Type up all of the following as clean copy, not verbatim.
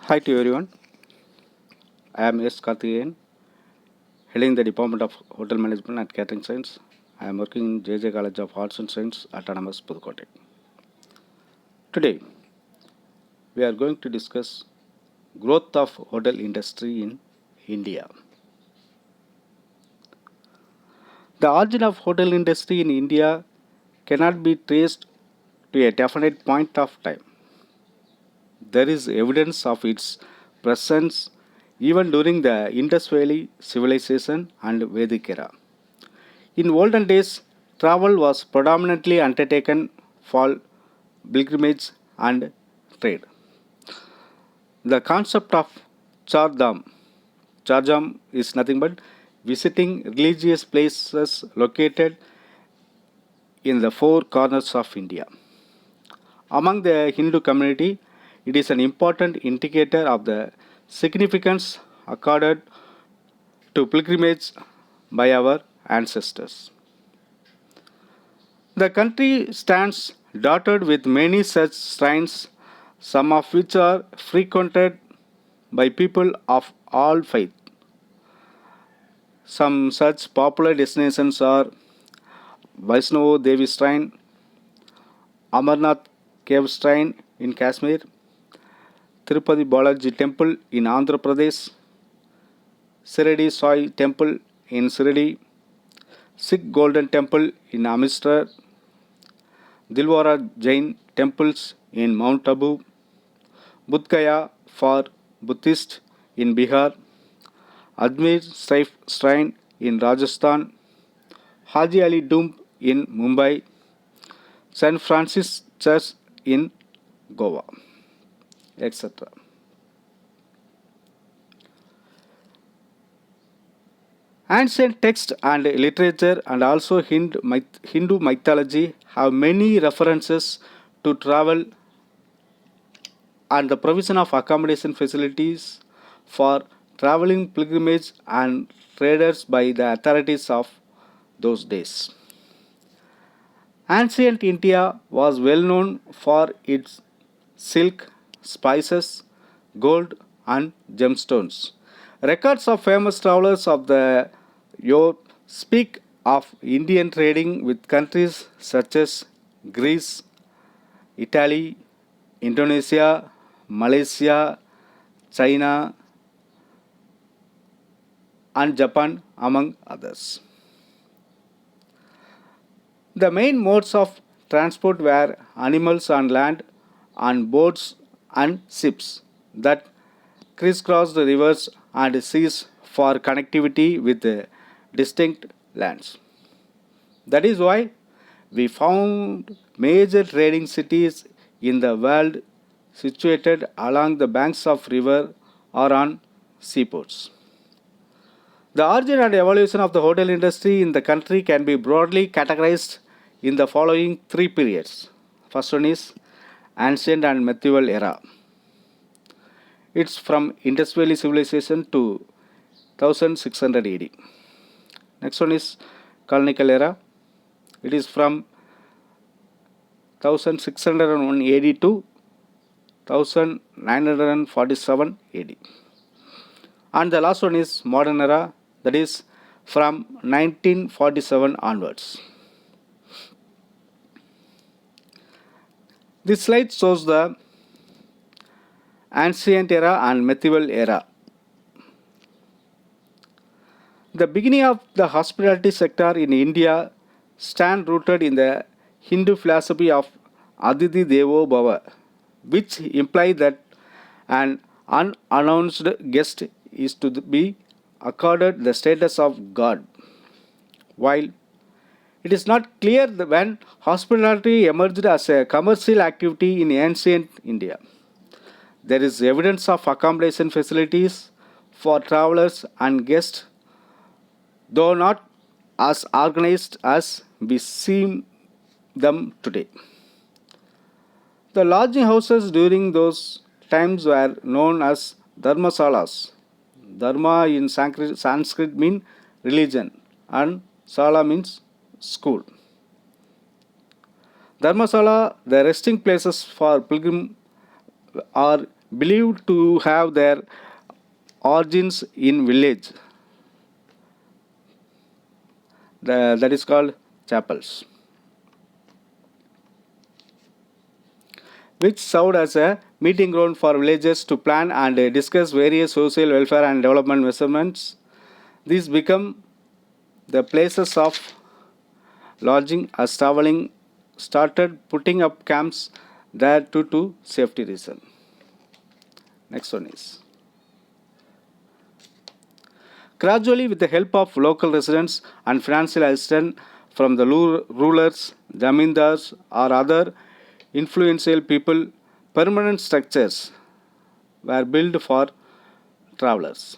Hi to everyone. I am S. Karthikeyan, heading the Department of Hotel Management and Catering Science. I am working in JJ College of Arts and Science, Autonomous, Pudukkottai. Today, we are going to discuss growth of hotel industry in India. The origin of hotel industry in India cannot be traced to a definite point of time. There is evidence of its presence even during the Indus Valley civilization and Vedic era. In olden days, travel was predominantly undertaken for pilgrimage and trade. The concept of Chardham is nothing but visiting religious places located in the four corners of India. Among the Hindu community, it is an important indicator of the significance accorded to pilgrimage by our ancestors. The country stands dotted with many such shrines, some of which are frequented by people of all faiths. Some such popular destinations are Vaishnav Devi Shrine, Amarnath Cave Shrine in Kashmir, Tirupati Balaji Temple in Andhra Pradesh, Shirdi Sai Temple in Shirdi, Sikh Golden Temple in Amritsar, Dilwara Jain temples in Mount Abu, Bodh Gaya for Buddhists in Bihar, Ajmer Saif Shrine in Rajasthan, Haji Ali Dumb in Mumbai, St. Francis Church in Goa, etc. Ancient text and literature and also Hindu mythology have many references to travel and the provision of accommodation facilities for traveling pilgrimage and traders by the authorities of those days. Ancient India was well known for its silk, spices, gold, and gemstones. Records of famous travelers of the Europe speak of Indian trading with countries such as Greece, Italy, Indonesia, Malaysia, China, and Japan, among others. The main modes of transport were animals on land, on boats and ships that crisscrossed the rivers and seas for connectivity with distinct lands. That is why we found major trading cities in the world situated along the banks of river or on seaports. The origin and evolution of the hotel industry in the country can be broadly categorized in the following three periods. First one is ancient and medieval era. It's from Indus Valley civilization to 1600 AD. Next one is colonial era. It is from 1601 AD to 1947 AD. And the last one is modern era, that is from 1947 onwards. This slide shows the ancient era and medieval era. The beginning of the hospitality sector in India stand rooted in the Hindu philosophy of Aditi Devo Bhava, which implies that an unannounced guest is to be accorded the status of God. While it is not clear when hospitality emerged as a commercial activity in ancient India. There is evidence of accommodation facilities for travelers and guests, though not as organized as we see them today. The lodging houses during those times were known as dharmasalas. Dharma in Sanskrit means religion and sala means school. Dharmasala, the resting places for pilgrim, are believed to have their origins in village, that is called chapels, which served as a meeting ground for villagers to plan and discuss various social welfare and development measurements. These become the places of lodging as traveling started putting up camps there due to safety reason. Next one is gradually, with the help of local residents and financial assistance from the rulers, zamindars, or other influential people, permanent structures were built for travelers.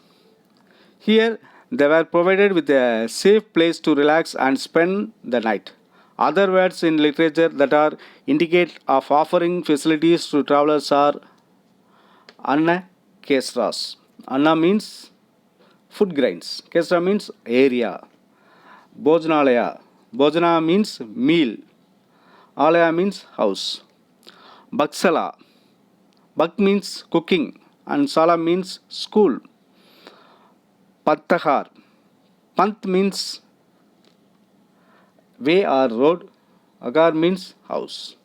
Here, they were provided with a safe place to relax and spend the night. Other words in literature that are indicate of offering facilities to travelers are anna kesras. Anna means food grains. Kesra means area. Bhojanalaya. Bhojana means meal. Alaya means house. Baksala. Bak means cooking. And Sala means school. Pattahar. Pant means way or road. Agar means house,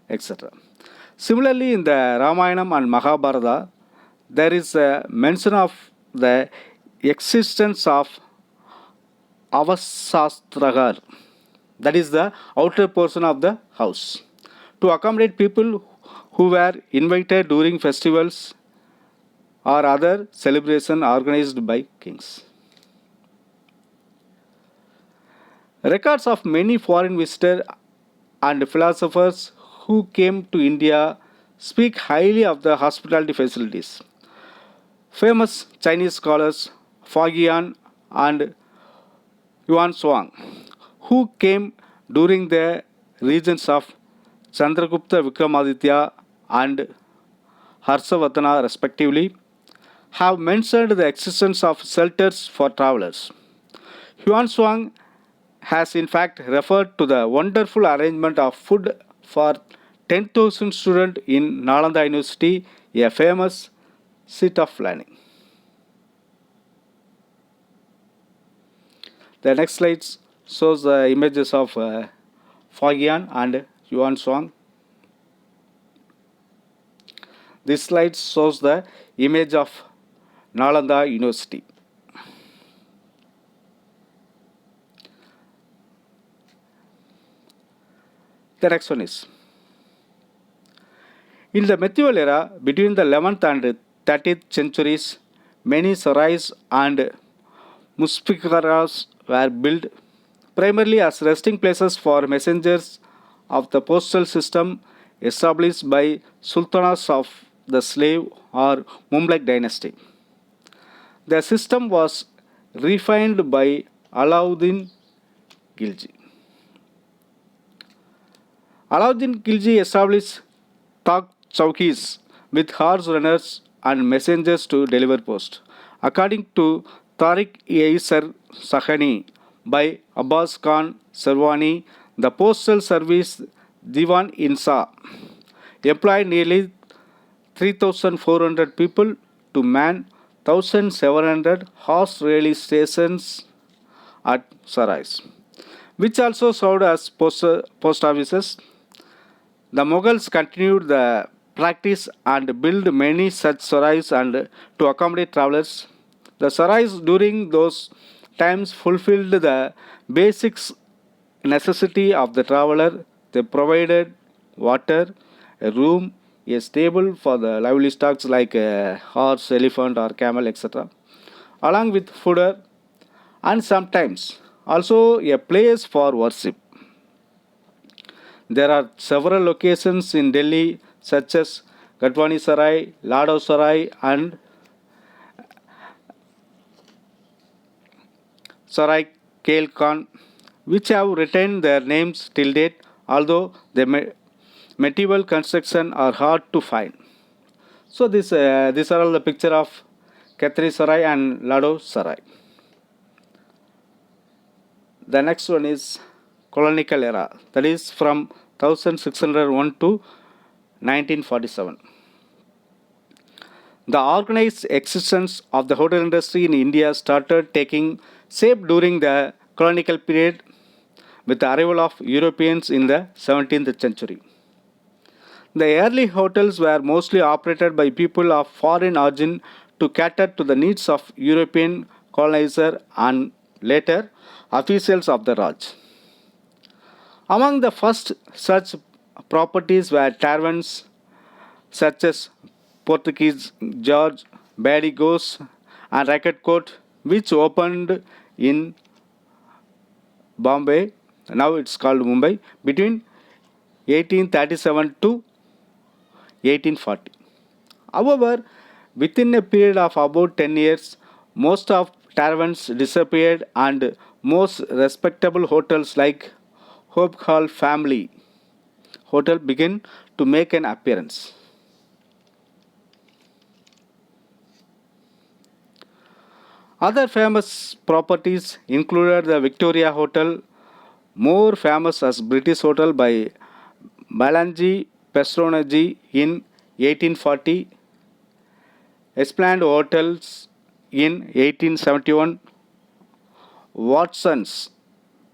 etc. Similarly, in the Ramayana and Mahabharata, there is a mention of the existence of Avasastragar, that is the outer portion of the house, to accommodate people who were invited during festivals or other celebration organized by kings. Records of many foreign visitors and philosophers who came to India speak highly of the hospitality facilities. Famous Chinese scholars Fagian and Yuan Shuang, who came during the reigns of Chandragupta Vikramaditya and Harshavardhana respectively, have mentioned the existence of shelters for travelers. Yuan Shuang has in fact referred to the wonderful arrangement of food for 10,000 students in Nalanda University, a famous seat of learning. The next slide shows the images of Fagian and Yuan Shuang. This slide shows the image of Nalanda University. The next one is in the medieval era, between the 11th and 13th centuries, many sarais and muspikaras were built primarily as resting places for messengers of the postal system established by sultanas of the slave or Mumlak dynasty. The system was refined by Alauddin Khilji. Alauddin Khilji established Tak Chowkis with horse runners and messengers to deliver post. According to Tariq-e-Sar Sahani by Abbas Khan Sarwani, the postal service Diwan Insa employed nearly 3,400 people to man 1,700 horse railway stations at Sarais, which also served as post offices. The Mughals continued the practice and built many such sarais and to accommodate travelers. The sarais during those times fulfilled the basic necessity of the traveler. They provided water, a room, a stable for the livestock like a horse, elephant, or camel, etc., along with fodder, and sometimes also a place for worship. There are several locations in Delhi, such as Gatwani Sarai, Lado Sarai, and Sarai Kale Khan, which have retained their names till date, although the medieval construction are hard to find. So these are all the picture of Khatri Sarai and Lado Sarai. The next one is colonial era, that is from 1601 to 1947. The organized existence of the hotel industry in India started taking shape during the colonial period with the arrival of Europeans in the 17th century. The early hotels were mostly operated by people of foreign origin to cater to the needs of European colonizer and later officials of the Raj. Among the first such properties were taverns such as Portuguese George, Bady Ghost, and Racket Court, which opened in Bombay, now it's called Mumbai, between 1837 to 1840. However, within a period of about 10 years, most of taverns disappeared and most respectable hotels like Hope Hall Family Hotel began to make an appearance. Other famous properties included the Victoria Hotel, more famous as British Hotel by Balanji Pestronaji in 1840, Esplanade Hotels in 1871, Watson's,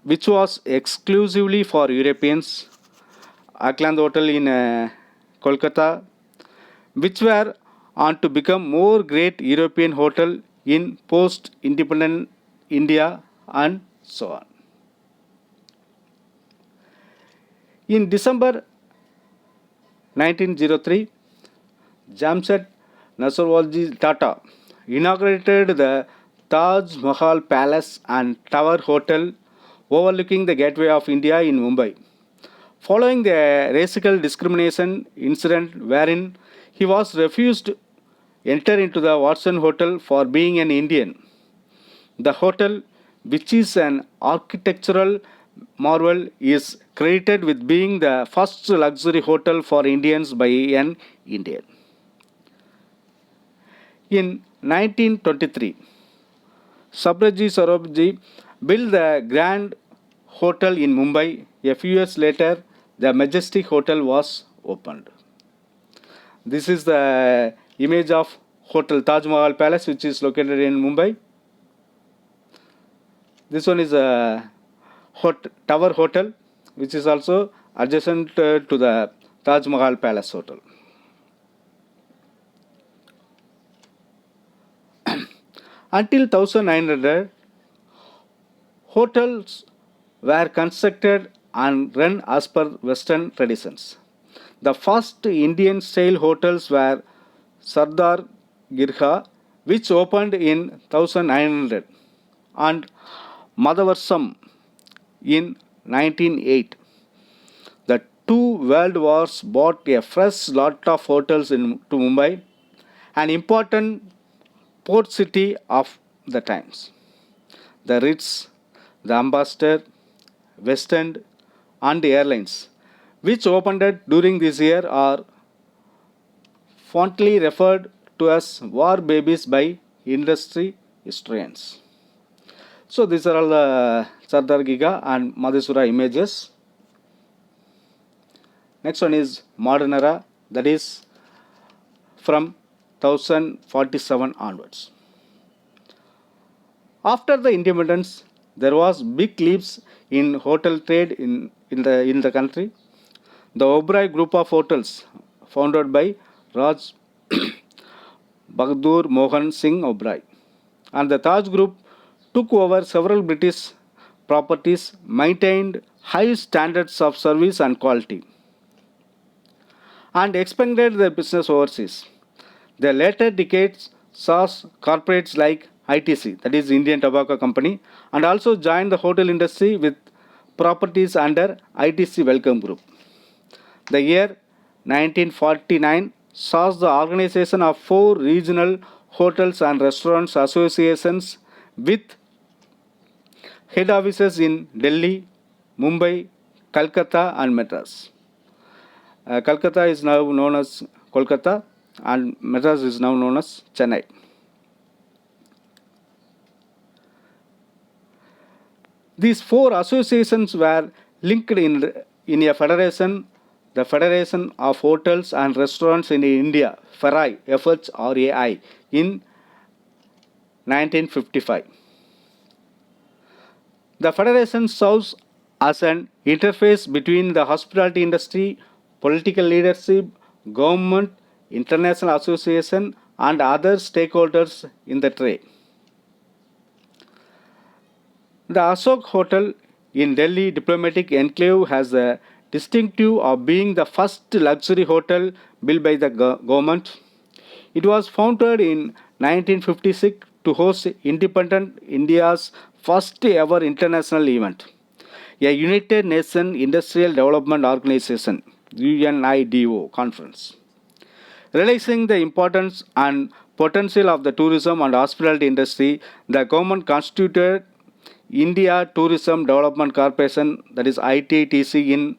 which was exclusively for Europeans, Auckland Hotel in Kolkata, which were on to become more great European hotel in post-independent India and so on. In December 1903, Jamshed Nasrwalji Tata inaugurated the Taj Mahal Palace and Tower Hotel overlooking the Gateway of India in Mumbai. Following the racial discrimination incident wherein he was refused enter into the Watson Hotel for being an Indian. The hotel, which is an architectural marvel, is credited with being the first luxury hotel for Indians by an Indian. In 1923, Sabraji Sarobji built the Grand Hotel in Mumbai. A few years later, the Majestic Hotel was opened. This is the image of Hotel Taj Mahal Palace, which is located in Mumbai. This one is a Tower Hotel, which is also adjacent to the Taj Mahal Palace Hotel. Until 1900, hotels were constructed and run as per Western traditions. The first Indian style hotels were Sardar Girha, which opened in 1900, and Madhavarsam in 1908. The two world wars brought a fresh lot of hotels to Mumbai, an important port city of the times. The Ritz, the Ambassador, West End, and the airlines, which opened during this year, are fondly referred to as war babies by industry historians. So these are all the Sardar Giga and Madhusura images. Next one is modern era, that is from 1047 onwards. After the independence, there was big leaps in hotel trade in the country. The Oberoi group of hotels, founded by Raj Bahadur Mohan Singh Oberoi, and the Taj Group took over several British properties, maintained high standards of service and quality, and expanded their business overseas. The later decades saw corporates like ITC, that is Indian Tobacco Company, and also joined the hotel industry with properties under ITC Welcome Group. The year 1949 saw the organization of 4 regional hotels and restaurants associations with head offices in Delhi, Mumbai, Calcutta, and Madras. Calcutta is now known as Kolkata, and Madras is now known as Chennai. These 4 associations were linked in a federation the Federation of Hotels and Restaurants in India, FERAI, FHRAI, in 1955. The federation serves as an interface between the hospitality industry, political leadership, government, international association, and other stakeholders in the trade. The Ashok Hotel in Delhi Diplomatic Enclave has the distinctive of being the first luxury hotel built by the government. It was founded in 1956 to host independent India's first ever international event, a United Nations Industrial Development Organization UNIDO conference. Realizing the importance and potential of the tourism and hospitality industry, the government constituted India Tourism Development Corporation, that is ITTC, in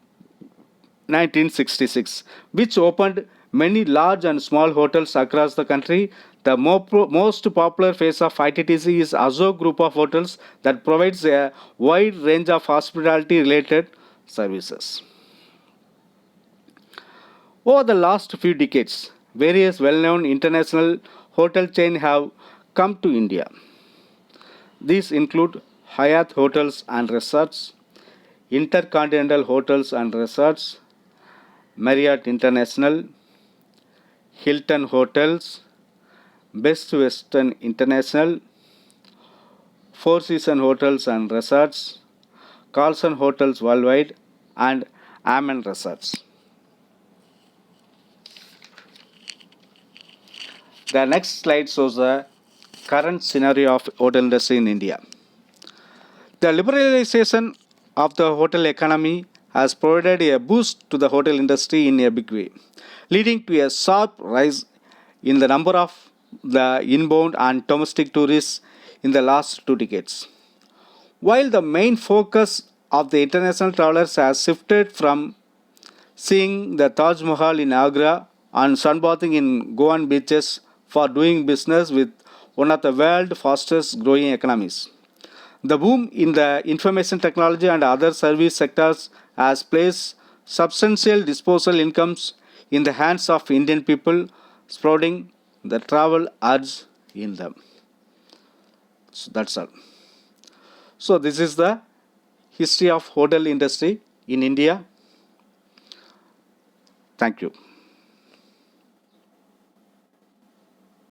1966, which opened many large and small hotels across the country. The most popular phase of ITTC is Ashok Group of Hotels that provides a wide range of hospitality related services. Over the last few decades, various well-known international hotel chains have come to India. These include Hyatt Hotels and Resorts, Intercontinental Hotels and Resorts, Marriott International, Hilton Hotels, Best Western International, Four Seasons Hotels and Resorts, Carlson Hotels Worldwide, and Amen Resorts. The next slide shows the current scenario of hotel industry in India. The liberalization of the hotel economy has provided a boost to the hotel industry in a big way, leading to a sharp rise in the number of the inbound and domestic tourists in the last 2 decades. While the main focus of the international travelers has shifted from seeing the Taj Mahal in Agra and sunbathing in Goan beaches for doing business with one of the world's fastest growing economies. The boom in the information technology and other service sectors has placed substantial disposable incomes in the hands of Indian people, sprouting the travel urge in them. So that's all. So this is the history of hotel industry in India. Thank you.